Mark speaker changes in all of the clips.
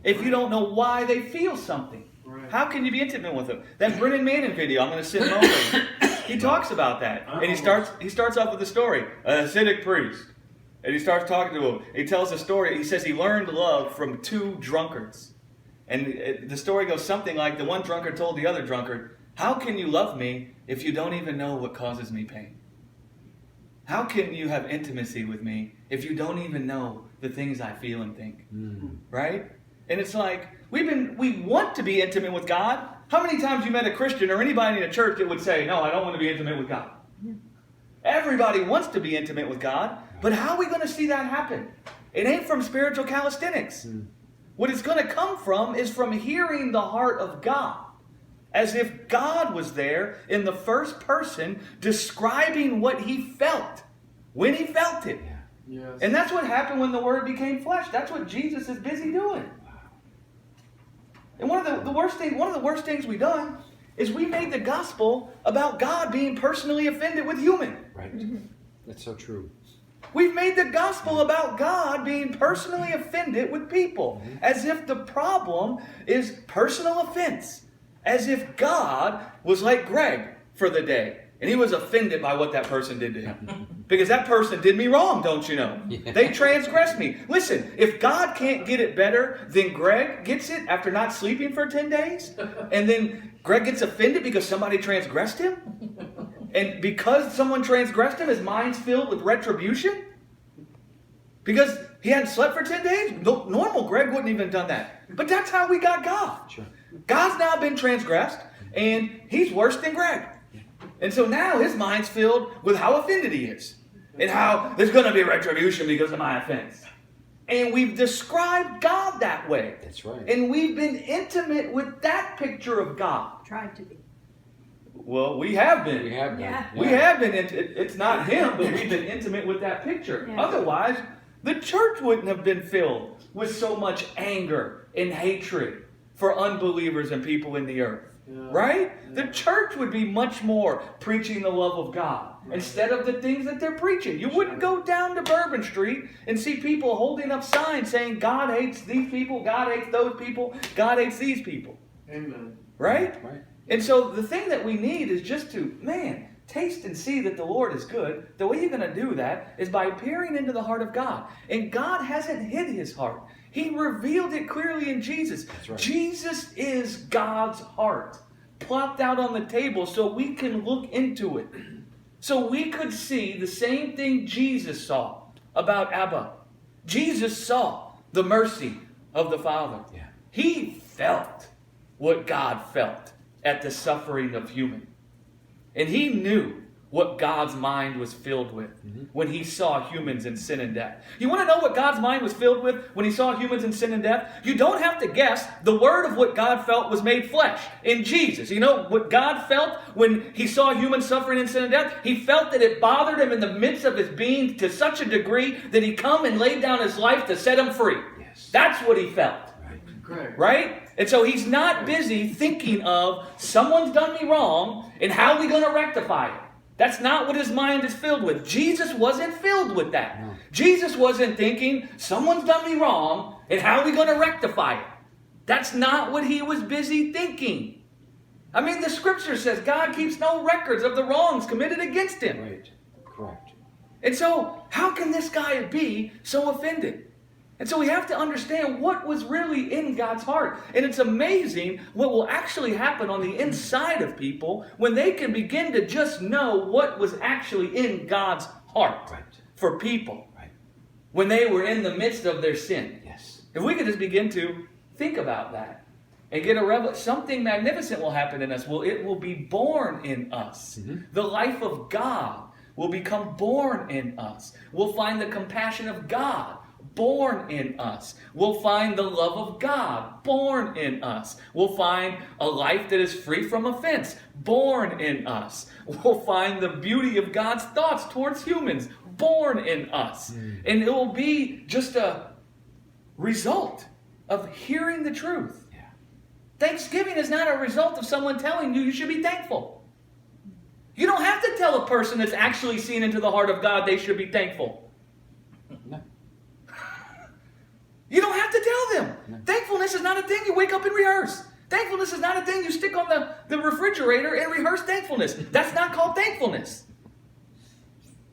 Speaker 1: if you don't know why they feel something?
Speaker 2: Right.
Speaker 1: How can you be intimate with them? That Brennan Manning video, I'm going to send him over. He talks about that. And he starts off with the story. A Hasidic priest. And he starts talking to him. He tells a story. He says he learned love from 2 drunkards. And the story goes something like, the one drunkard told the other drunkard, how can you love me if you don't even know what causes me pain? How can you have intimacy with me if you don't even know the things I feel and think? Right? And it's like, we want to be intimate with God. How many times you met a Christian or anybody in a church that would say, no, I don't want to be intimate with God? Everybody wants to be intimate with God, but how are we going to see that happen? It ain't from spiritual calisthenics. What it's going to come from is from hearing the heart of God. As if God was there in the first person describing what he felt when he felt it.
Speaker 2: Yes.
Speaker 1: And that's what happened when the Word became flesh. That's what Jesus is busy doing. And one of the worst things we've done is we made the gospel about God being personally offended with human.
Speaker 3: Right. That's so true.
Speaker 1: We've made the gospel about God being personally offended with people. As if the problem is personal offense. As if God was like Greg for the day. And he was offended by what that person did to him. Because that person did me wrong, don't you know? They transgressed me. Listen, if God can't get it better than Greg gets it after not sleeping for 10 days, and then Greg gets offended because somebody transgressed him, and because someone transgressed him, his mind's filled with retribution, because he hadn't slept for 10 days, normal Greg wouldn't even have done that. But that's how we got God.
Speaker 3: Sure.
Speaker 1: God's now been transgressed, and he's worse than Greg. And so now his mind's filled with how offended he is. And how there's going to be retribution because of my offense. And we've described God that way.
Speaker 3: That's right.
Speaker 1: And we've been intimate with that picture of God.
Speaker 4: Tried to be.
Speaker 1: Well, we have been.
Speaker 3: We have been.
Speaker 4: Yeah.
Speaker 1: We have been. It's not him, but we've been intimate with that picture.
Speaker 4: Yeah.
Speaker 1: Otherwise, the church wouldn't have been filled with so much anger and hatred for unbelievers and people in the earth.
Speaker 2: Yeah.
Speaker 1: Right?
Speaker 2: Yeah.
Speaker 1: The church would be much more preaching the love of God instead of the things that they're preaching. You wouldn't go down to Bourbon Street and see people holding up signs saying God hates these people, God hates those people, God hates these people.
Speaker 2: Amen.
Speaker 1: Right?
Speaker 3: Right.
Speaker 1: And so the thing that we need is just to, taste and see that the Lord is good. The way you're going to do that is by peering into the heart of God. And God hasn't hid his heart. He revealed it clearly in Jesus.
Speaker 3: That's right.
Speaker 1: Jesus is God's heart, plopped out on the table so we can look into it. So we could see the same thing Jesus saw about Abba. Jesus saw the mercy of the Father.
Speaker 3: Yeah.
Speaker 1: He felt what God felt at the suffering of human. And he knew what God's mind was filled with when he saw humans in sin and death. You want to know what God's mind was filled with when he saw humans in sin and death? You don't have to guess. The word of what God felt was made flesh in Jesus. You know what God felt when he saw humans suffering in sin and death? He felt that it bothered him in the midst of his being to such a degree that he come and laid down his life to set him free.
Speaker 3: Yes.
Speaker 1: That's what he felt.
Speaker 2: Correct.
Speaker 1: Right? And so he's not busy thinking of someone's done me wrong and how are we going to rectify it. That's not what his mind is filled with. Jesus wasn't filled with that.
Speaker 3: No.
Speaker 1: Jesus wasn't thinking someone's done me wrong and how are we going to rectify it. That's not what he was busy thinking. I mean, the scripture says God keeps no records of the wrongs committed against him.
Speaker 3: Right. Correct.
Speaker 1: And so how can this guy be so offended? And so we have to understand what was really in God's heart. And it's amazing what will actually happen on the inside of people when they can begin to just know what was actually in God's heart
Speaker 3: Right.
Speaker 1: for people
Speaker 3: Right.
Speaker 1: when they were in the midst of their sin.
Speaker 3: Yes.
Speaker 1: If we could just begin to think about that and get a revelation, something magnificent will happen in us. Well, it will be born in us. The life of God will become born in us. We'll find the compassion of God born in us. We'll find the love of God born in us. We'll find a life that is free from offense born in us. We'll find the beauty of God's thoughts towards humans born in us. And it will be just a result of hearing the truth.
Speaker 3: Yeah.
Speaker 1: Thanksgiving is not a result of someone telling you should be thankful. You don't have to tell a person that's actually seen into the heart of God they should be thankful.
Speaker 3: No.
Speaker 1: You don't have to tell them.
Speaker 3: No.
Speaker 1: Thankfulness Thankfulness is not a thing you wake up and rehearse. Thankfulness is not a thing you stick on the refrigerator and rehearse thankfulness. That's not called thankfulness.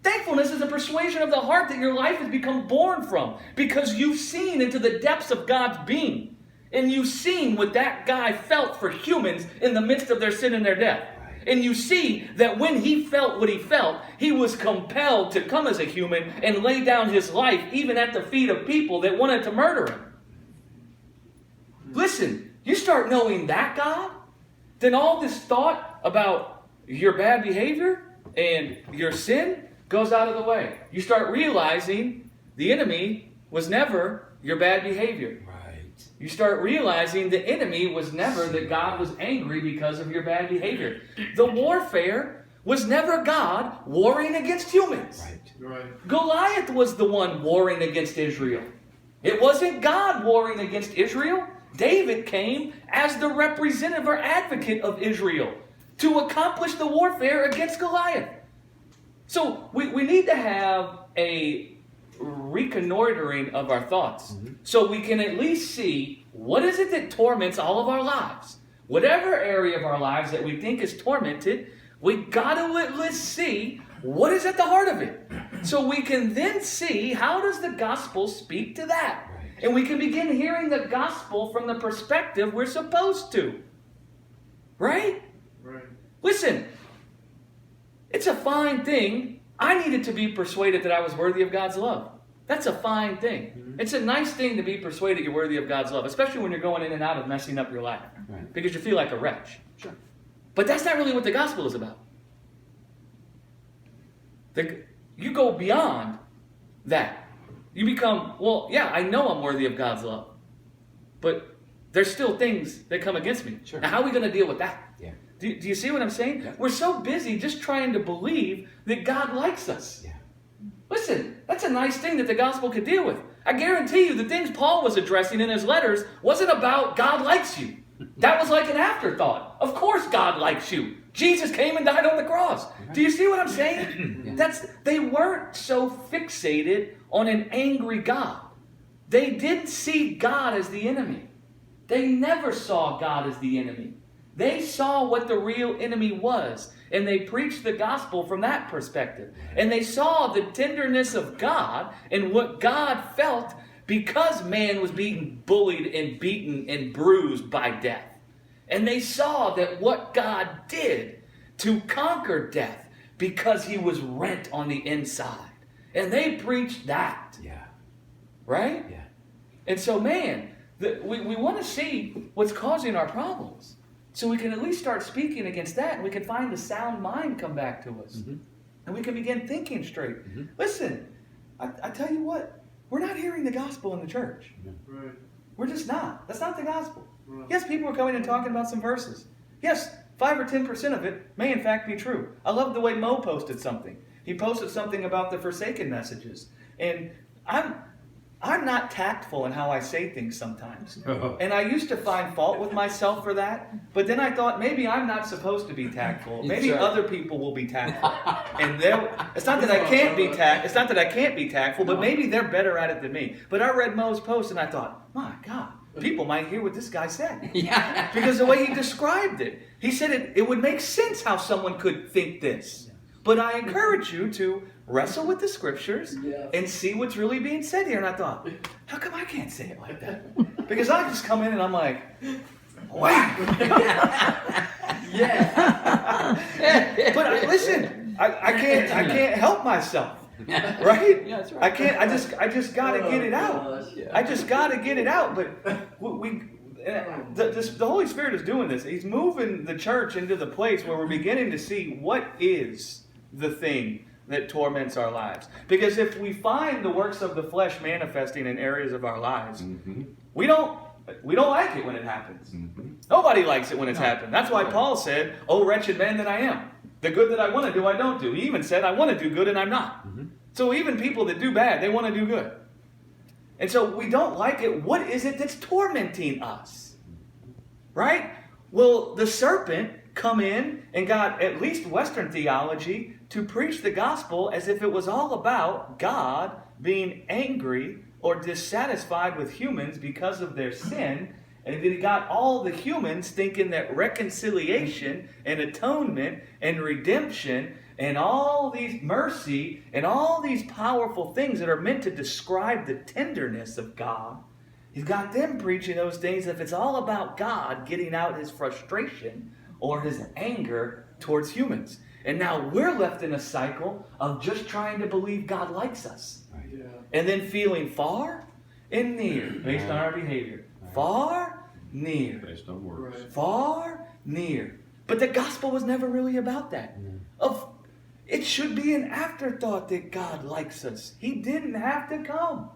Speaker 1: Thankfulness is a persuasion of the heart that your life has become born from because you've seen into the depths of God's being. And you've seen what that guy felt for humans in the midst of their sin and their death. And you see that when he felt what he felt, he was compelled to come as a human and lay down his life even at the feet of people that wanted to murder him. Listen, you start knowing that God, then all this thought about your bad behavior and your sin goes out of the way. You start realizing the enemy was never your bad behavior.
Speaker 3: Right.
Speaker 1: You start realizing the enemy was never that God was angry because of your bad behavior. The warfare was never God warring against humans.
Speaker 2: Right.
Speaker 1: Goliath was the one warring against Israel. It wasn't God warring against Israel. David came as the representative or advocate of Israel to accomplish the warfare against Goliath. So we need to have a reconnoitering of our thoughts so we can at least see what is it that torments all of our lives. Whatever area of our lives that we think is tormented, we got to at least see what is at the heart of it. So we can then see how does the gospel speak to that. And we can begin hearing the gospel from the perspective we're supposed to. Right?
Speaker 2: Right.
Speaker 1: Listen, it's a fine thing. I needed to be persuaded that I was worthy of God's love. That's a fine thing. It's a nice thing to be persuaded you're worthy of God's love, especially when you're going in and out of messing up your life.
Speaker 3: Right.
Speaker 1: Because you feel like a wretch.
Speaker 3: Sure.
Speaker 1: But that's not really what the gospel is about. You go beyond that. You become, well, yeah, I know I'm worthy of God's love. But there's still things that come against me.
Speaker 3: Sure.
Speaker 1: Now, how are we going to deal with that?
Speaker 3: Yeah.
Speaker 1: Do you see what I'm saying?
Speaker 3: Yeah.
Speaker 1: We're so busy just trying to believe that God likes us.
Speaker 3: Yeah.
Speaker 1: Listen, that's a nice thing that the gospel could deal with. I guarantee you the things Paul was addressing in his letters wasn't about God likes you. That was like an afterthought. Of course God likes you. Jesus came and died on the cross. Do you see what I'm saying?
Speaker 3: Yeah.
Speaker 1: They weren't so fixated on an angry God. They didn't see God as the enemy. They never saw God as the enemy. They saw what the real enemy was, and they preached the gospel from that perspective. And they saw the tenderness of God and what God felt because man was being bullied and beaten and bruised by death. And they saw that what God did to conquer death because he was rent on the inside. And they preached that.
Speaker 3: Yeah.
Speaker 1: Right?
Speaker 3: Yeah.
Speaker 1: And so, man, we want to see what's causing our problems. So we can at least start speaking against that, and we can find the sound mind come back to us. And we can begin thinking straight. Listen, I tell you what, we're not hearing the gospel in the church.
Speaker 2: Right.
Speaker 1: We're just not. That's not the gospel.
Speaker 2: Right.
Speaker 1: Yes, people are coming and talking about some verses. Yes, 5 or 10% of it may in fact be true. I love the way Mo posted something. He posted something about the Forsaken messages. And I'm not tactful in how I say things sometimes. And I used to find fault with myself for that. But then I thought, maybe I'm not supposed to be tactful. Maybe
Speaker 3: That's right.
Speaker 1: other people will be tactful. And it's not that I can't be It's not that I can't be tactful, but maybe they're better at it than me. But I read Mo's post and I thought, my God, people might hear what this guy said.
Speaker 3: Yeah.
Speaker 1: Because the way he described it. He said it would make sense how someone could think this. But I encourage you to wrestle with the scriptures and see what's really being said here. And I thought, how come I can't say it like that? Because I just come in and I'm like, wow.
Speaker 3: Yeah.
Speaker 1: But listen, I can't help myself. Right?
Speaker 3: Yeah, that's right.
Speaker 1: I can't. I just got to get it out.
Speaker 2: gosh.
Speaker 3: Yeah.
Speaker 1: I just got to get it out. But the Holy Spirit is doing this. He's moving the church into the place where we're beginning to see what is the thing that torments our lives. Because if we find the works of the flesh manifesting in areas of our lives, we don't like it when it happens. Nobody likes it when it's happened. That's why Paul said, "Oh, wretched man that I am. The good that I want to do, I don't do." He even said, "I want to do good and I'm not." So even people that do bad, they want to do good. And so we don't like it. What is it that's tormenting us? Right? Well, the serpent come in and got at least Western theology to preach the gospel as if it was all about God being angry or dissatisfied with humans because of their sin. And then he got all the humans thinking that reconciliation and atonement and redemption and all these mercy and all these powerful things that are meant to describe the tenderness of God, he's got them preaching those things if it's all about God getting out his frustration or his anger towards humans. And now we're left in a cycle of just trying to believe God likes us.
Speaker 2: Yeah.
Speaker 1: And then feeling far and near based on our behavior. Far, near.
Speaker 4: Based on words.
Speaker 2: Right.
Speaker 1: Far, near. But the gospel was never really about that. It should be an afterthought that God likes us. He didn't have to come.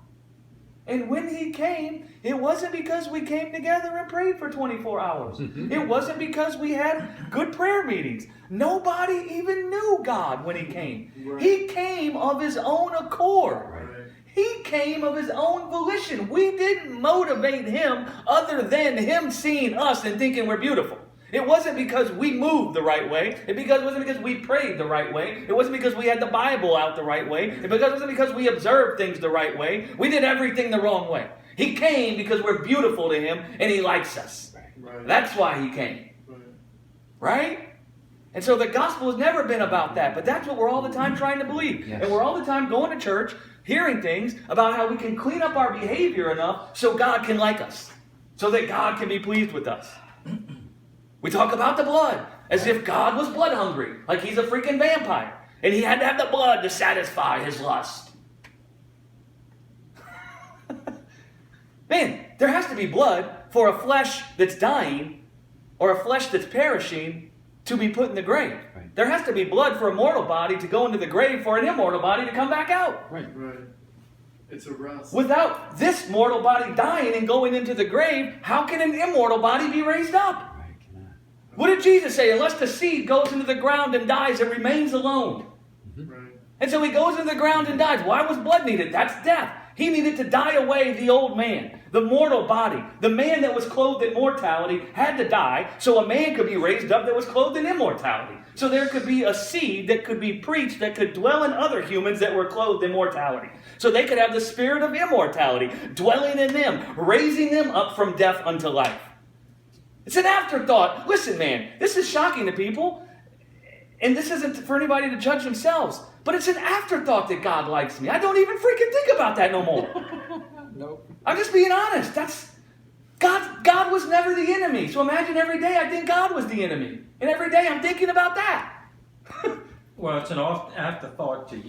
Speaker 1: And when he came, it wasn't because we came together and prayed for 24 hours. It wasn't because we had good prayer meetings. Nobody even knew God when he came.
Speaker 2: Right.
Speaker 1: He came of his own accord.
Speaker 2: Right.
Speaker 1: He came of his own volition. We didn't motivate him other than him seeing us and thinking we're beautiful. It wasn't because we moved the right way. It wasn't because we prayed the right way. It wasn't because we had the Bible out the right way. It wasn't because we observed things the right way. We did everything the wrong way. He came because we're beautiful to him and he likes us.
Speaker 2: Right.
Speaker 1: That's why he came.
Speaker 2: Right.
Speaker 1: Right? And so the gospel has never been about that. But that's what we're all the time trying to believe.
Speaker 3: Yes.
Speaker 1: And we're all the time going to church, hearing things about how we can clean up our behavior enough so God can like us. So that God can be pleased with us. We talk about the blood as if God was blood hungry, like he's a freaking vampire. And he had to have the blood to satisfy his lust. Man, there has to be blood for a flesh that's dying or a flesh that's perishing to be put in the grave.
Speaker 4: Right.
Speaker 1: There has to be blood for a mortal body to go into the grave for an immortal body to come back out.
Speaker 4: Right.
Speaker 2: Right. It's a rust.
Speaker 1: Without this mortal body dying and going into the grave, how can an immortal body be raised up?
Speaker 4: Right. Cannot.
Speaker 1: What did Jesus say? Unless the seed goes into the ground and dies, it remains alone.
Speaker 2: Right.
Speaker 1: And so he goes into the ground and dies. Why was blood needed? That's death. He needed to die away the old man, the mortal body. The man that was clothed in mortality had to die so a man could be raised up that was clothed in immortality. So there could be a seed that could be preached that could dwell in other humans that were clothed in mortality. So they could have the spirit of immortality dwelling in them, raising them up from death unto life. It's an afterthought. Listen, man, this is shocking to people. And this isn't for anybody to judge themselves. But it's an afterthought that God likes me. I don't even freaking think about that no more.
Speaker 3: Nope.
Speaker 1: I'm just being honest. God was never the enemy. So imagine every day I think God was the enemy. And every day I'm thinking about that.
Speaker 5: Well, it's an afterthought to you.